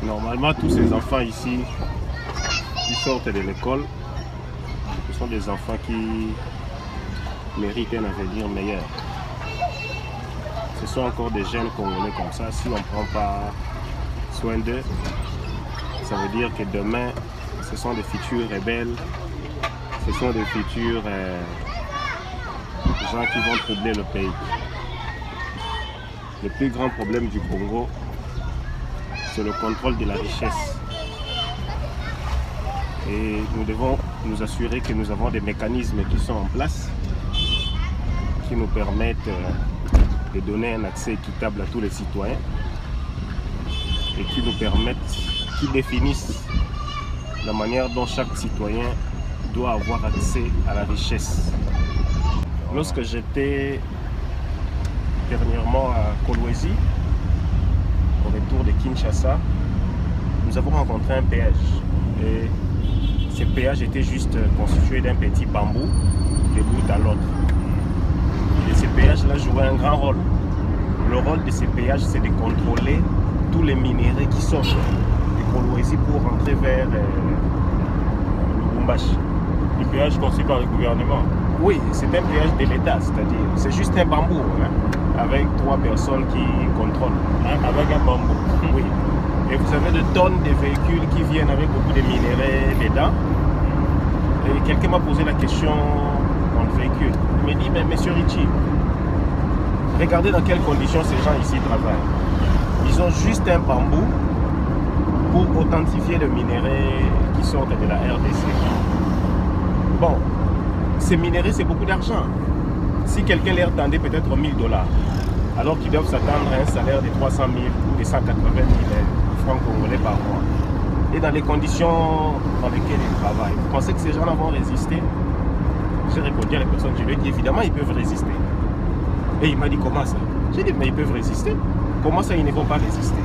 Normalement, tous ces enfants ici, qui sortent de l'école, ce sont des enfants qui méritent un avenir meilleur. Ce sont encore des jeunes Congolais comme ça. Si on ne prend pas soin d'eux, ça veut dire que demain, ce sont des futurs rebelles, ce sont des futurs gens qui vont troubler le pays. Le plus grand problème du Congo, c'est le contrôle de la richesse. Et nous devons nous assurer que nous avons des mécanismes qui sont en place, qui nous permettent de donner un accès équitable à tous les citoyens et qui nous permettent, qui définissent la manière dont chaque citoyen doit avoir accès à la richesse. Lorsque j'étais dernièrement à Kolwezi, au retour de Kinshasa, nous avons rencontré un péage. Et ce péage était juste constitué d'un petit bambou de bout à l'autre. Et ce péage-là jouait un grand rôle. Le rôle de ces péages, c'est de contrôler tous les minéraux qui sortent de Kolwezi pour rentrer vers Lubumbashi. Le péage conçu par le gouvernement? Oui, c'est un péage de l'État, c'est-à-dire c'est juste un bambou avec 3 personnes qui contrôlent. Avec un bambou? Oui. Et vous avez de tonnes de véhicules qui viennent avec beaucoup de minéraux dedans. Et quelqu'un m'a posé la question dans le véhicule. Il m'a dit, mais monsieur Ritchie, regardez dans quelles conditions ces gens ici travaillent. Ils ont juste un bambou pour authentifier le minerai qui sortent de la RDC. Bon, ces minéraux, c'est beaucoup d'argent. Si quelqu'un leur tendait peut-être $1000, alors qu'ils doivent s'attendre à un salaire de 300 000 ou de 180 000 francs congolais par mois. Et dans les conditions dans lesquelles ils travaillent, vous pensez que ces gens-là vont résister? J'ai répondu à la personne, je lui ai dit évidemment ils peuvent résister. Et il m'a dit comment ça? J'ai dit mais ils peuvent résister. Comment ça ils ne vont pas résister?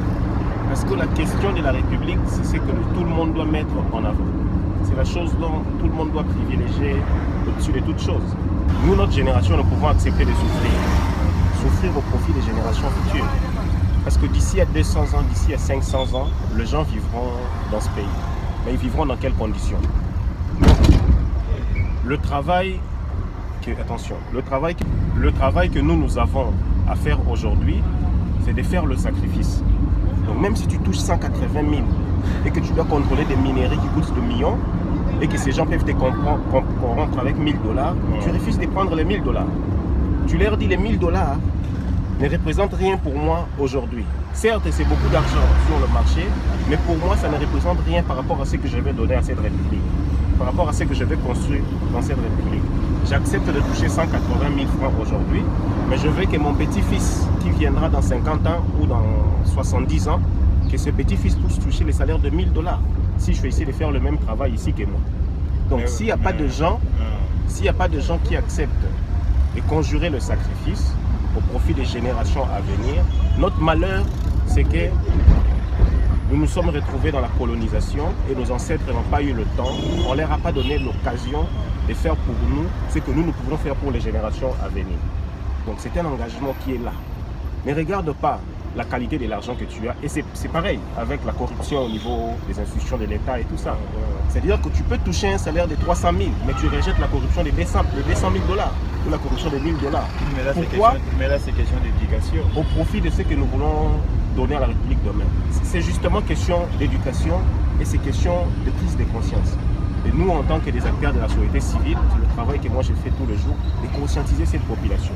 Parce que la question de la République, c'est que tout le monde doit mettre en avant. C'est la chose dont tout le monde doit privilégier au-dessus de toute chose. Nous, notre génération, nous pouvons accepter de souffrir. Souffrir au profit des générations futures. Parce que d'ici à 200 ans, d'ici à 500 ans, les gens vivront dans ce pays. Mais ils vivront dans quelles conditions? Donc, le travail que nous avons à faire aujourd'hui, c'est de faire le sacrifice. Donc même si tu touches 180 000 et que tu dois contrôler des minéraux qui coûtent 2 millions et que ces gens peuvent te corrompre avec $1000, tu refuses de prendre les $1000. Tu leur dis les $1000 ne représentent rien pour moi aujourd'hui. Certes, c'est beaucoup d'argent sur le marché, mais pour moi, ça ne représente rien par rapport à ce que je vais donner à cette République, par rapport à ce que je vais construire dans cette République. J'accepte de toucher 180 000 francs aujourd'hui, mais je veux que mon petit-fils, qui viendra dans 50 ans ou dans 70 ans, que ce petit-fils puisse toucher les salaires de $1000 si je vais essayer de faire le même travail ici que moi. Donc s'il n'y a pas de gens, qui acceptent de conjurer le sacrifice au profit des générations à venir, notre malheur, c'est que nous nous sommes retrouvés dans la colonisation et nos ancêtres n'ont pas eu le temps, on ne leur a pas donné l'occasion de faire pour nous ce que nous pouvons faire pour les générations à venir. Donc c'est un engagement qui est là. Ne regarde pas la qualité de l'argent que tu as. Et c'est pareil avec la corruption au niveau des institutions de l'État et tout ça. C'est-à-dire que tu peux toucher un salaire de 300 000, mais tu rejettes la corruption de 200 000 $, ou la corruption de $1000. Pourquoi? Mais là, c'est question d'éducation. Au profit de ce que nous voulons donner à la République demain. C'est justement question d'éducation et c'est question de prise de conscience. Et nous, en tant que des acteurs de la société civile, c'est le travail que moi je fais tous les jours, de conscientiser cette population.